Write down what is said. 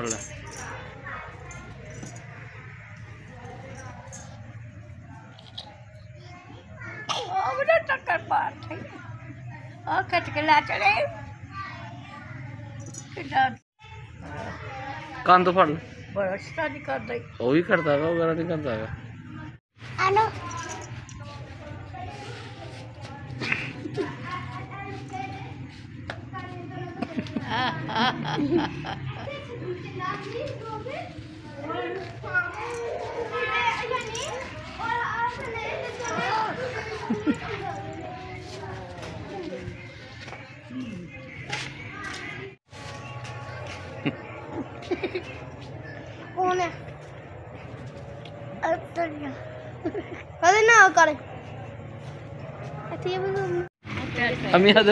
फड़ ले। टक्कर पार थी खच के ला चले कान तो फड़ ले। बड़ा स्टडी कर दे वो भी करता है वगैरह नहीं करता है। आनो कौन है अरे ना करे हम यहाँ